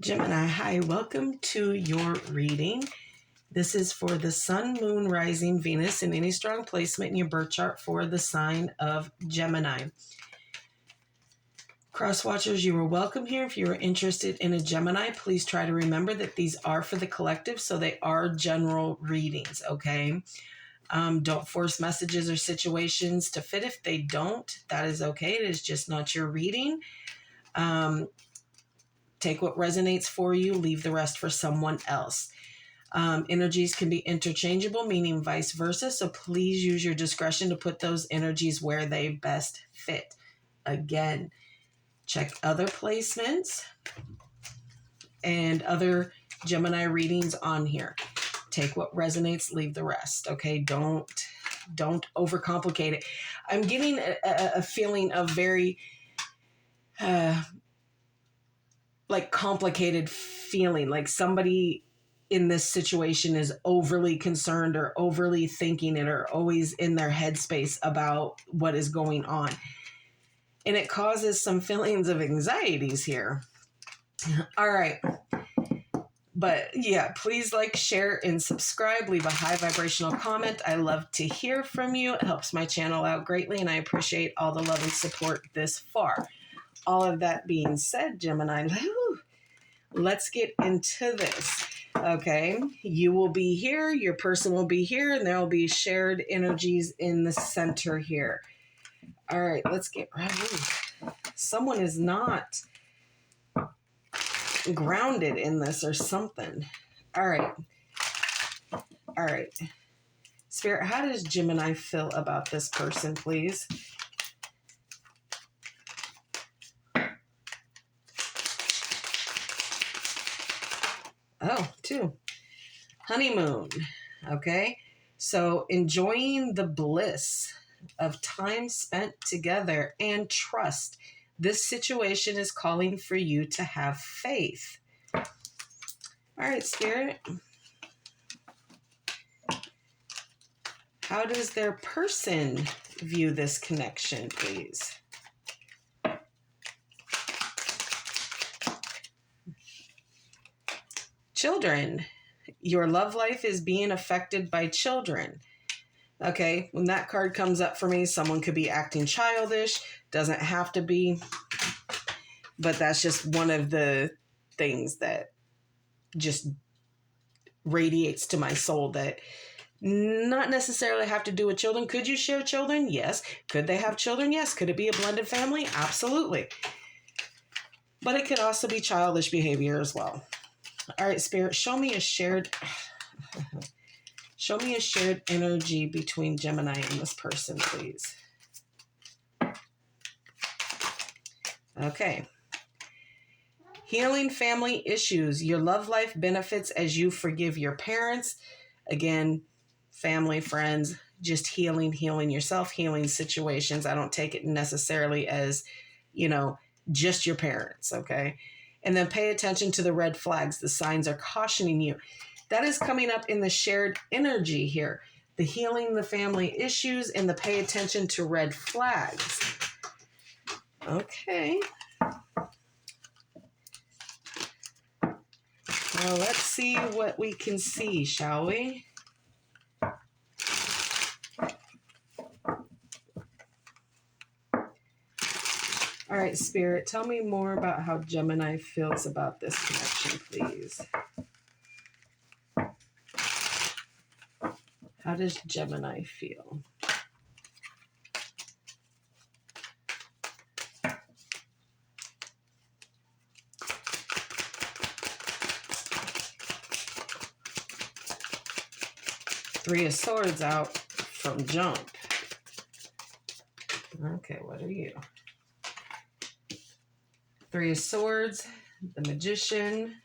Gemini, hi, welcome to your reading. This is for the Sun, Moon, Rising, Venus, and any strong placement in your birth chart for the sign of Gemini. Crosswatchers, you are welcome here. If you are interested in a Gemini, please try to remember that these are for the collective, so they are general readings, okay? Don't force messages or situations to fit. If they don't, that is okay. It is just not your reading. Take what resonates for you, leave the rest for someone else. Energies can be interchangeable, meaning vice versa. So please use your discretion to put those energies where they best fit. Again, check other placements and other Gemini readings on here. Take what resonates, leave the rest. Okay, don't overcomplicate it. I'm getting a feeling of very like complicated feeling, like somebody in this situation is overly concerned or overly thinking it or always in their headspace about what is going on. And it causes some feelings of anxieties here. All right. But yeah, please like, share, and subscribe. Leave a high vibrational comment. I love to hear from you. It helps my channel out greatly, and I appreciate all the love and support this far. All of that being said, Gemini, let's get into this. Okay, you will be here, your person will be here, and there will be shared energies in the center here. All right, let's get right in. Someone is not grounded in this or something. All right. Spirit, how does Gemini feel about this person, please? Oh, 2. Honeymoon. Okay. So enjoying the bliss of time spent together and trust. This situation is calling for you to have faith. All right, Spirit. How does their person view this connection, please? Children. Your love life is being affected by children. Okay, when that card comes up for me, someone could be acting childish. Doesn't have to be. But that's just one of the things that just radiates to my soul, that not necessarily have to do with children. Could you share children? Yes. Could they have children? Yes. Could it be a blended family? Absolutely. But it could also be childish behavior as well. All right, Spirit, show me a shared energy between Gemini and this person, please. Okay. Healing family issues. Your love life benefits as you forgive your parents. Again, family, friends, just healing yourself, healing situations. I don't take it necessarily as, just your parents, okay? And then pay attention to the red flags. The signs are cautioning you. That is coming up in the shared energy here. The healing the family issues and the pay attention to red flags. Okay. Well, let's see what we can see, shall we? All right, Spirit, tell me more about how Gemini feels about this connection, please. How does Gemini feel? Three of Swords out from jump. Okay, what are you? Three of Swords, the Magician.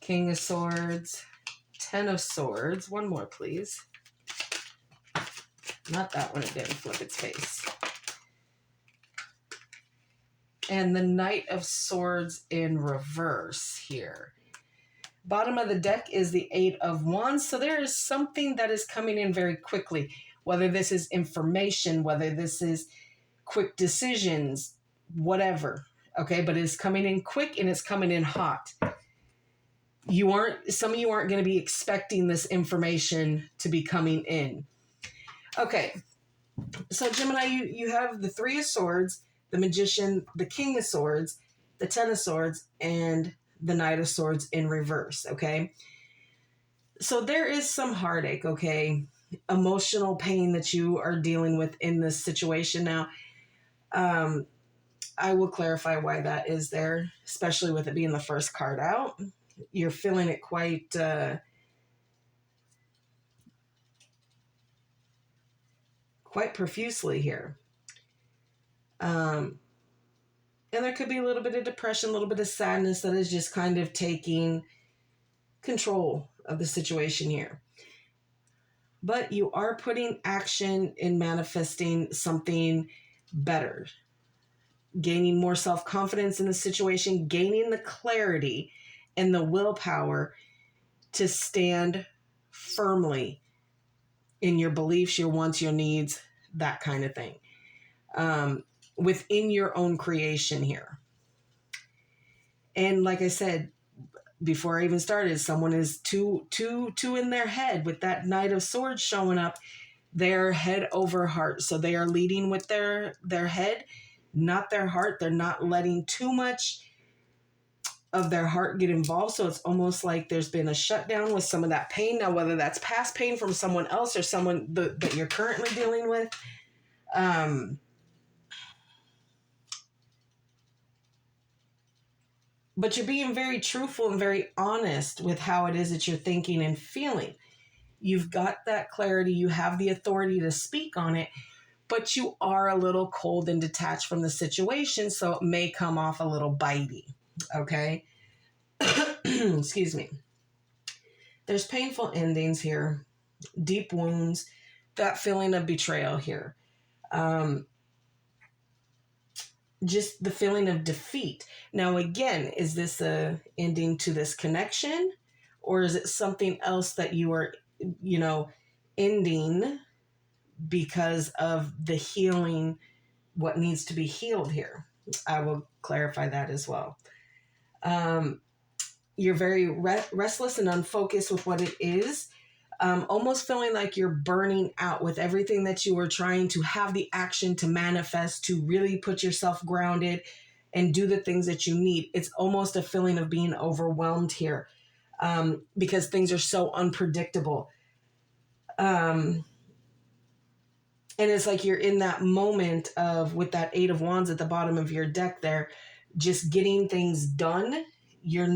King of Swords, 10 of Swords. One more, please. Not that one, it didn't flip its face. And the Knight of Swords in reverse here. Bottom of the deck is the Eight of Wands. So there is something that is coming in very quickly, whether this is information, whether this is quick decisions, whatever. Okay, but it's coming in quick and it's coming in hot. Some of you aren't going to be expecting this information to be coming in. Okay, so Gemini, you have the Three of Swords, the Magician, the King of Swords, the Ten of Swords, and the Knight of Swords in reverse, okay? So there is some heartache, okay? Emotional pain that you are dealing with in this situation. Now, I will clarify why that is there, especially with it being the first card out. You're feeling it quite profusely here. And there could be a little bit of depression, a little bit of sadness that is just kind of taking control of the situation here. But you are putting action in manifesting something better, gaining more self-confidence in the situation, gaining the clarity and the willpower to stand firmly in your beliefs, your wants, your needs, that kind of thing. Within your own creation here. And like I said, before I even started, someone is too in their head with that Knight of Swords showing up. They're head over heart. So they are leading with their head, not their heart. They're not letting too much of their heart get involved. So it's almost like there's been a shutdown with some of that pain. Now, whether that's past pain from someone else or someone that you're currently dealing with, but you're being very truthful and very honest with how it is that you're thinking and feeling. You've got that clarity. You have the authority to speak on it, but you are a little cold and detached from the situation, so it may come off a little bitey, okay? Excuse me. There's painful endings here, deep wounds, that feeling of betrayal here. Just the feeling of defeat. Now, again, is this a ending to this connection, or is it something else that you are, ending because of the healing, what needs to be healed here? I will clarify that as well. You're very restless and unfocused with what it is. Almost feeling like you're burning out with everything that you were trying to have the action to manifest, to really put yourself grounded and do the things that you need. It's almost a feeling of being overwhelmed here because things are so unpredictable. And it's like you're in that moment of, with that Eight of Wands at the bottom of your deck there, just getting things done. You're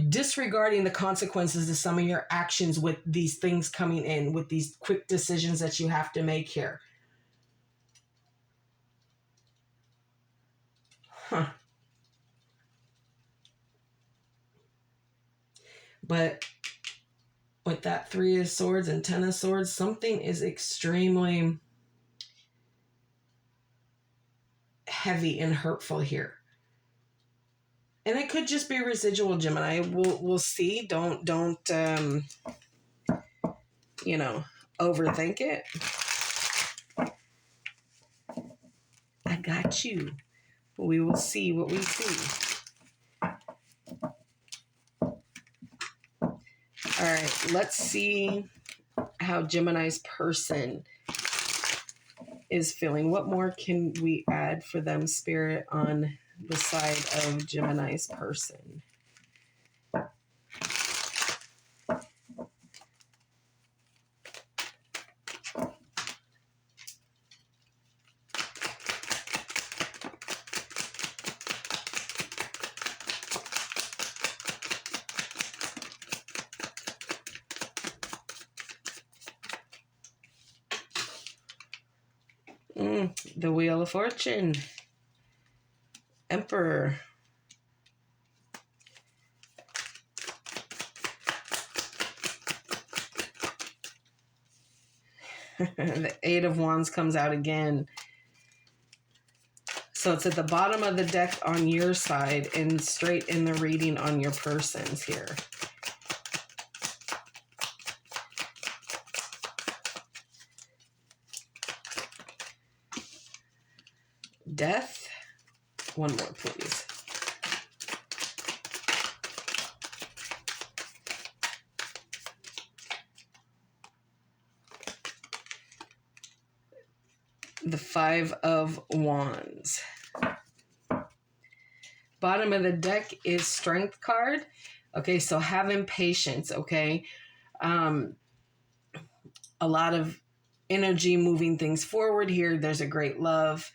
disregarding the consequences of some of your actions with these things coming in, with these quick decisions that you have to make here. But with that Three of Swords and Ten of Swords, something is extremely heavy and hurtful here. And it could just be residual, Gemini. We'll see. Don't overthink it. I got you. We will see what we see. All right, let's see how Gemini's person is feeling. What more can we add for them, Spirit, on the side of Gemini's person? The Wheel of Fortune. Emperor. The Eight of Wands comes out again. So it's at the bottom of the deck on your side and straight in the reading on your person's here. Death. One more, please. The Five of Wands. Bottom of the deck is Strength card. Okay, so having patience, okay? A lot of energy moving things forward here. There's a great love.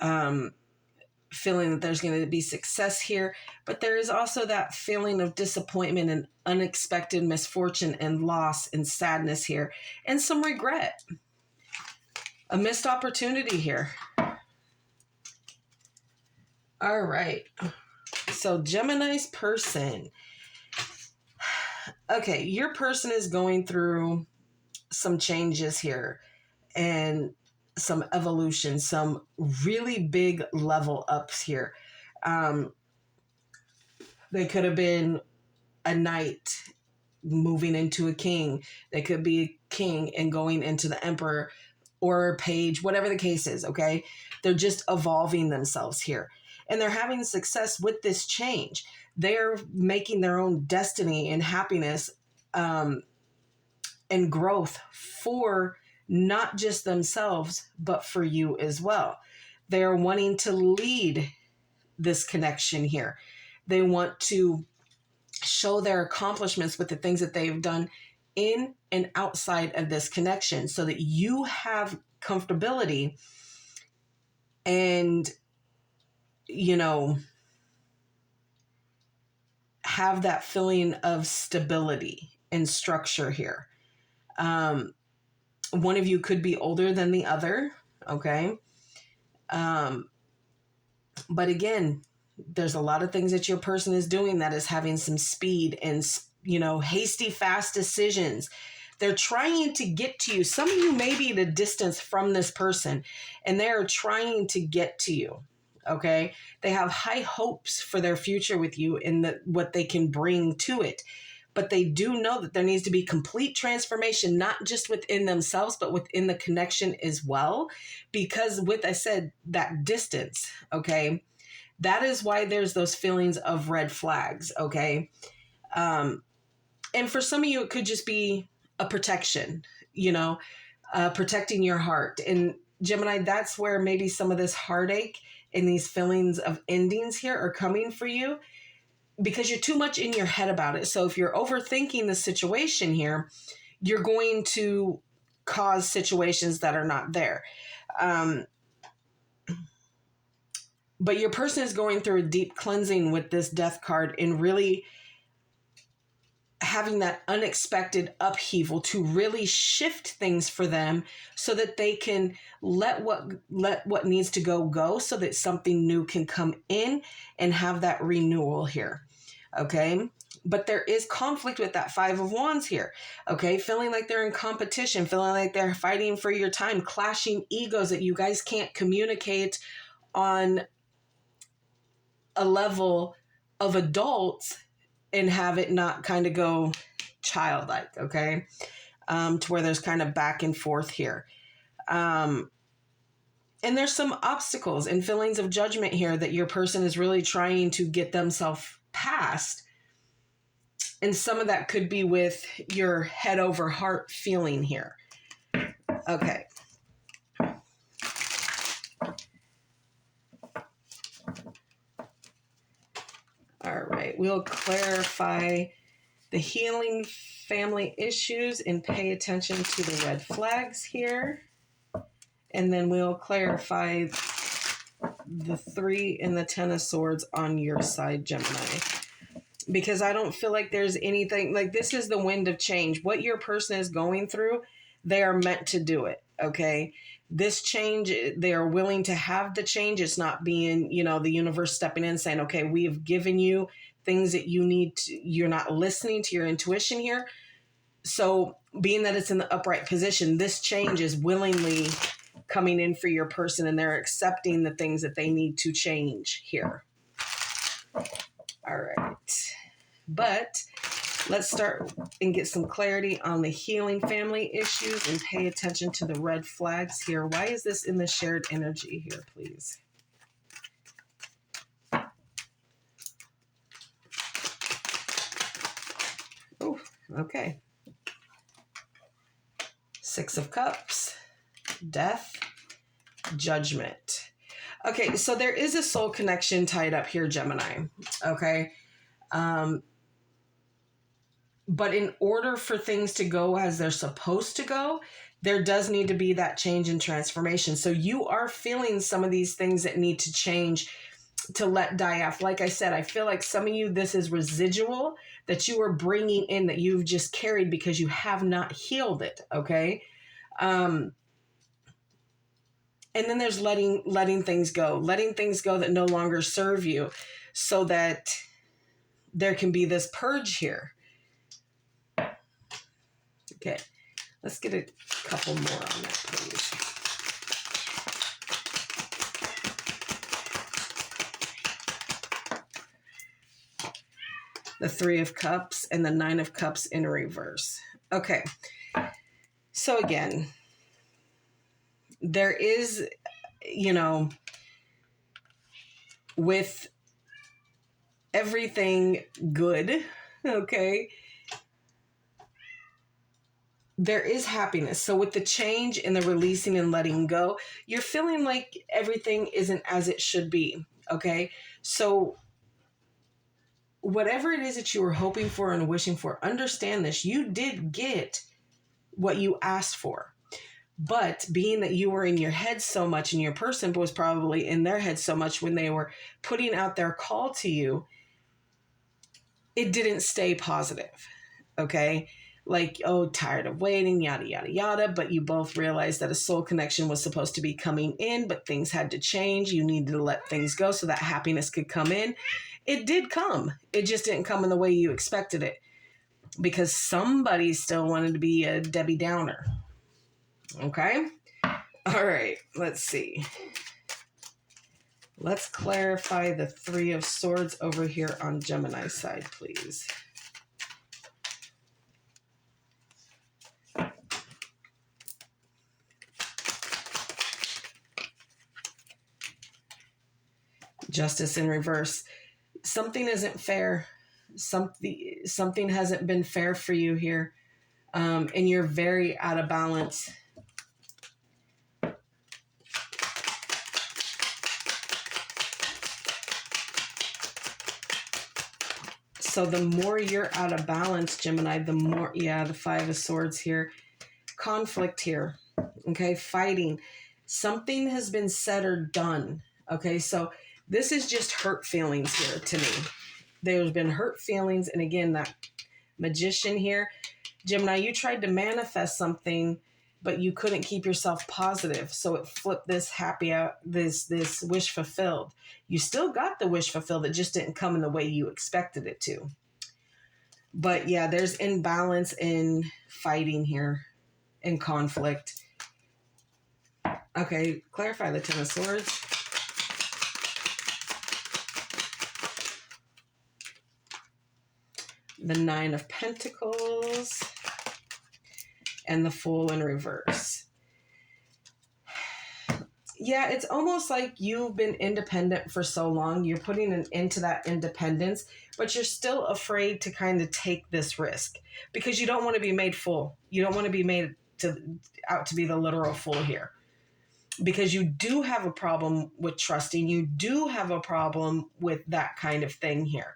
Feeling that there's going to be success here. But there is also that feeling of disappointment and unexpected misfortune and loss and sadness here. And some regret. A missed opportunity here. All right. So Gemini's person. Okay, your person is going through some changes here and some evolution, some really big level ups here. They could have been a knight moving into a king. They could be a king and going into the emperor or a page, whatever the case is, okay? They're just evolving themselves here. And they're having success with this change. They're making their own destiny and happiness and growth for not just themselves, but for you as well. They're wanting to lead this connection here. They want to show their accomplishments with the things that they've done in and outside of this connection so that you have comfortability and, you know, have that feeling of stability and structure here. One of you could be older than the other, okay? But again, there's a lot of things that your person is doing that is having some speed and, you know, hasty, fast decisions. They're trying to get to you. Some of you may be at a distance from this person and they're trying to get to you, okay? They have high hopes for their future with you and what they can bring to it. But they do know that there needs to be complete transformation, not just within themselves, but within the connection as well. Because with, I said, that distance, okay, that is why there's those feelings of red flags, okay? And for some of you, it could just be a protection, you know, protecting your heart. And Gemini, that's where maybe some of this heartache and these feelings of endings here are coming for you, because you're too much in your head about it. So if you're overthinking the situation here, you're going to cause situations that are not there. But your person is going through a deep cleansing with this death card and really having that unexpected upheaval to really shift things for them so that they can let what needs to go so that something new can come in and have that renewal here. Okay. But there is conflict with that Five of Wands here. Okay. Feeling like they're in competition, feeling like they're fighting for your time, clashing egos that you guys can't communicate on a level of adults and have it not kind of go childlike. Okay. To where there's kind of back and forth here. And there's some obstacles and feelings of judgment here that your person is really trying to get themselves past. And some of that could be with your head over heart feeling here. Okay. All right. We'll clarify the healing family issues and pay attention to the red flags here. And then we'll clarify the 3 and the 10 of swords on your side, Gemini. Because I don't feel like there's anything, like this is the wind of change. What your person is going through, they are meant to do it, okay? This change, they are willing to have the change. It's not being, you know, the universe stepping in saying, okay, we have given you things that you need to, you're not listening to your intuition here. So being that it's in the upright position, this change is willingly coming in for your person, and they're accepting the things that they need to change here. All right. But let's start and get some clarity on the healing family issues and pay attention to the red flags here. Why is this in the shared energy here, please? Oh, okay. Six of Cups, Death, Judgment. Okay, so there is a soul connection tied up here, Gemini. Okay. But in order for things to go as they're supposed to go, there does need to be that change and transformation. So you are feeling some of these things that need to change to let die off. Like I said, I feel like some of you, this is residual that you are bringing in that you've just carried because you have not healed it. Okay. And then there's letting things go that no longer serve you, so that there can be this purge here. Okay, let's get a couple more on that, please. The Three of Cups and the Nine of Cups in reverse. Okay, so again, there is, with everything good, okay, there is happiness. So with the change and the releasing and letting go, you're feeling like everything isn't as it should be, okay? So whatever it is that you were hoping for and wishing for, understand this. You did get what you asked for. But being that you were in your head so much, and your person was probably in their head so much when they were putting out their call to you, it didn't stay positive, okay? Like, oh, tired of waiting, yada, yada, yada. But you both realized that a soul connection was supposed to be coming in, but things had to change. You needed to let things go so that happiness could come in. It did come. It just didn't come in the way you expected it, because somebody still wanted to be a Debbie Downer. Okay? All right, let's see. Let's clarify the Three of Swords over here on Gemini's side, please. Justice in reverse. Something isn't fair. Something hasn't been fair for you here. And you're very out of balance. So the more you're out of balance, Gemini, the more, the Five of Swords here. Conflict here. Okay, fighting. Something has been said or done. Okay, so this is just hurt feelings here to me. There's been hurt feelings. And again, that Magician here. Gemini, you tried to manifest something, but you couldn't keep yourself positive. So it flipped this happy out, this wish fulfilled. You still got the wish fulfilled. It just didn't come in the way you expected it to. But yeah, there's imbalance in fighting here, in conflict. Okay, clarify the Ten of Swords. The Nine of Pentacles. And the Fool in reverse. Yeah, it's almost like you've been independent for so long. You're putting an end to that independence, but you're still afraid to kind of take this risk because you don't want to be made fool. You don't want to be made out to be the literal fool here, because you do have a problem with trusting. You do have a problem with that kind of thing here.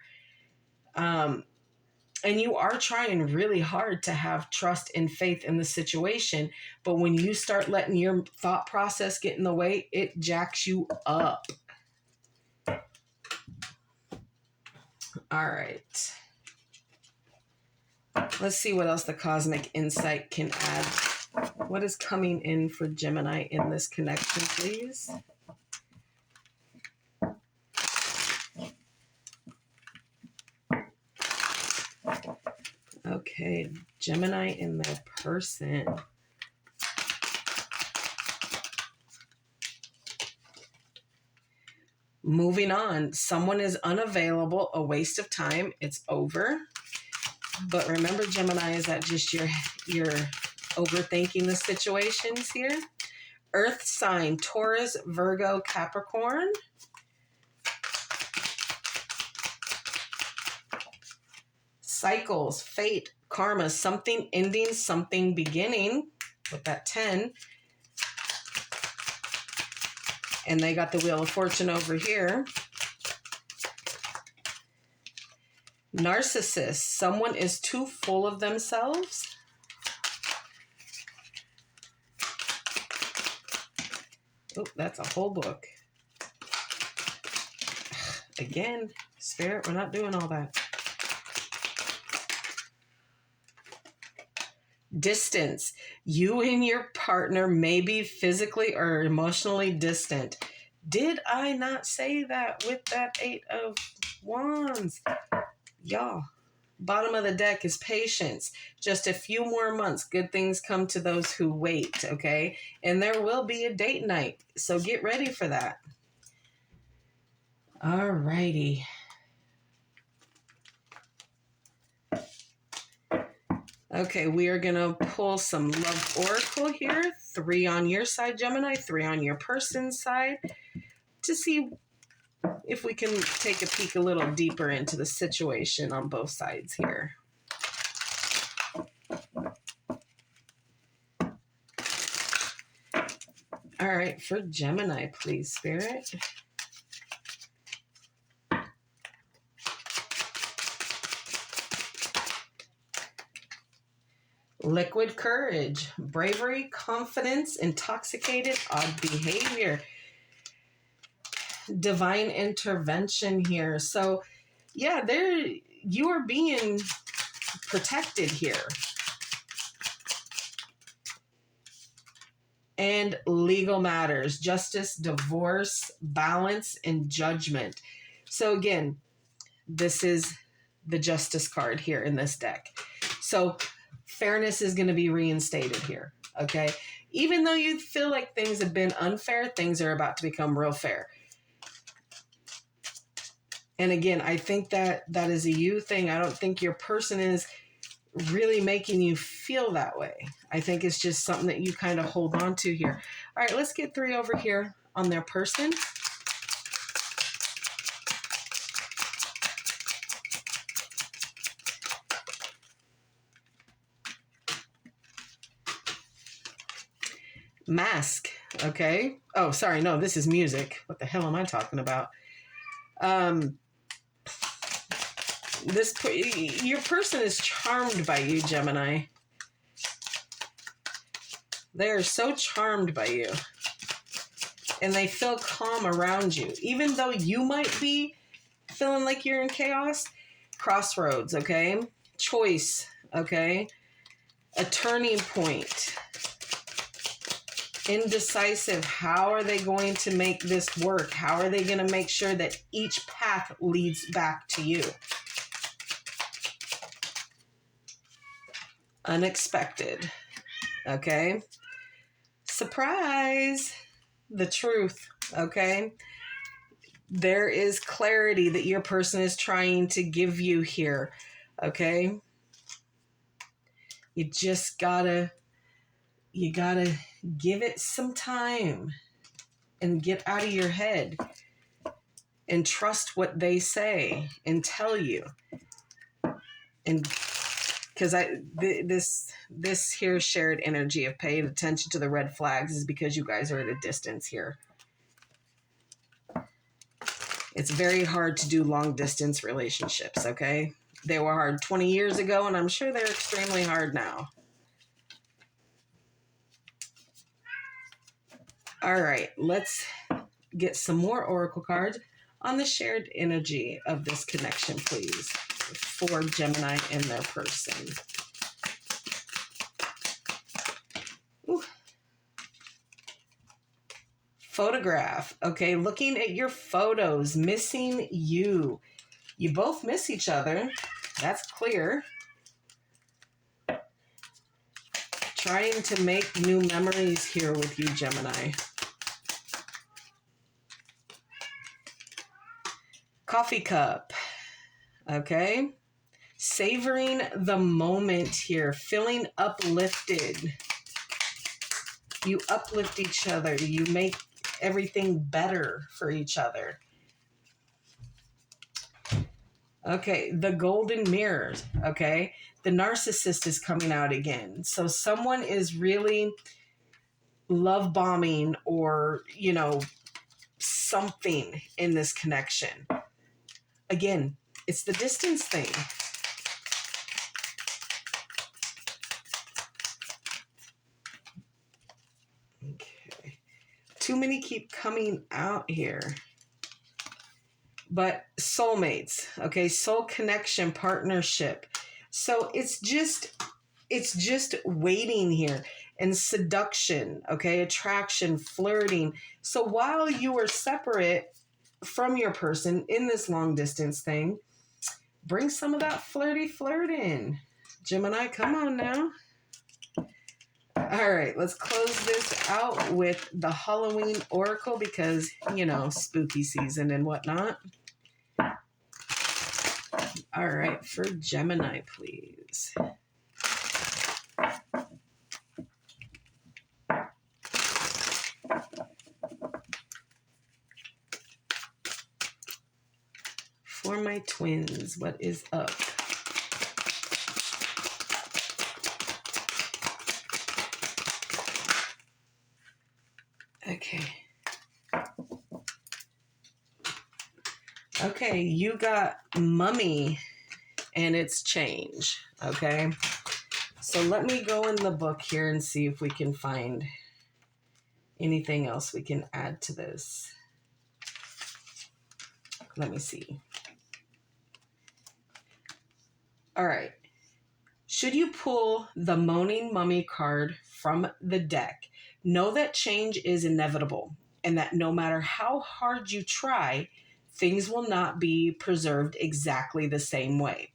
And you are trying really hard to have trust and faith in the situation. But when you start letting your thought process get in the way, it jacks you up. All right. Let's see what else the cosmic insight can add. What is coming in for Gemini in this connection, please? Okay, Gemini in their person. Moving on. Someone is unavailable, a waste of time. It's over. But remember, Gemini, is that just you're overthinking the situations here? Earth sign, Taurus, Virgo, Capricorn. Cycles, fate, karma, something ending, something beginning with that 10. And they got the Wheel of Fortune over here. Narcissist, someone is too full of themselves. Oh, that's a whole book. Again, Spirit, we're not doing all that. Distance. You and your partner may be physically or emotionally distant. Did I not say that with that 8 of Wands? Y'all. Bottom of the deck is patience. Just a few more months. Good things come to those who wait, okay? And there will be a date night. So get ready for that. All righty. Okay, we are going to pull some Love Oracle here. 3 on your side, Gemini. 3 on your person's side. To see if we can take a peek a little deeper into the situation on both sides here. All right, for Gemini, please, Spirit. Liquid courage, bravery, confidence, intoxicated, odd behavior. Divine intervention here. So, yeah, you are being protected here. And legal matters, justice, divorce, balance, and judgment. So again, this is the Justice card here in this deck. So fairness is going to be reinstated here, okay? Even though you feel like things have been unfair, things are about to become real fair. And again, I think that is a you thing. I don't think your person is really making you feel that way. I think it's just something that you kind of hold on to here. All right, let's get 3 over here on their person. Mask, okay. Oh, sorry, no, this is music. What the hell am I talking about? Your person is charmed by you, Gemini. They are so charmed by you. And they feel calm around you. Even though you might be feeling like you're in chaos. Crossroads, okay? Choice, okay? A turning point. Indecisive. How are they going to make this work? How are they going to make sure that each path leads back to you? Unexpected. Okay? Surprise! The truth. Okay? There is clarity that your person is trying to give you here. Okay? You just gotta give it some time and get out of your head and trust what they say and tell you. And because this here shared energy of paying attention to the red flags is because you guys are at a distance here. It's very hard to do long distance relationships, okay? They were hard 20 years ago, and I'm sure they're extremely hard now. All right, let's get some more oracle cards on the shared energy of this connection, please, for Gemini and their person. Ooh. Photograph, okay, looking at your photos, missing you. You both miss each other, that's clear. Trying to make new memories here with you, Gemini. Coffee cup. Okay. Savoring the moment here, feeling uplifted. You uplift each other. You make everything better for each other. Okay, the golden mirrors. Okay, the narcissist is coming out again. So someone is really love bombing or, something in this connection. Again, it's the distance thing. Okay. Too many keep coming out here. But soulmates, okay, soul connection, partnership. So it's just waiting here, and seduction, okay, attraction, flirting. So while you are separate from your person in this long distance thing, bring some of that flirty flirt in. Gemini, come on now. All right, let's close this out with the Halloween Oracle because, spooky season and whatnot. All right, for Gemini, please. For my twins, what is up? Okay. Okay, you got mummy and it's change. Okay. So let me go in the book here and see if we can find anything else we can add to this. Let me see. All right. Should you pull the Moaning Mummy card from the deck, know that change is inevitable and that no matter how hard you try, things will not be preserved exactly the same way.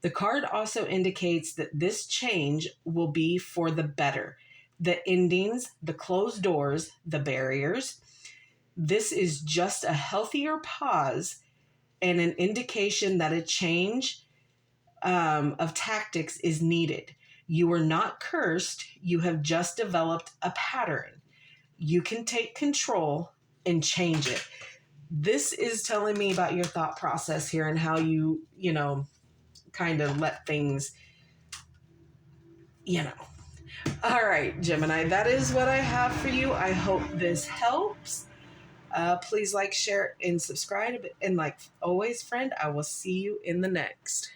The card also indicates that this change will be for the better. The endings, the closed doors, the barriers. This is just a healthier pause and an indication that a change of tactics is needed. You are not cursed. You have just developed a pattern. You can take control and change it. This is telling me about your thought process here and how you, kind of let things, All right, Gemini, that is what I have for you. I hope this helps. Please like, share, and subscribe. And like always, friend, I will see you in the next.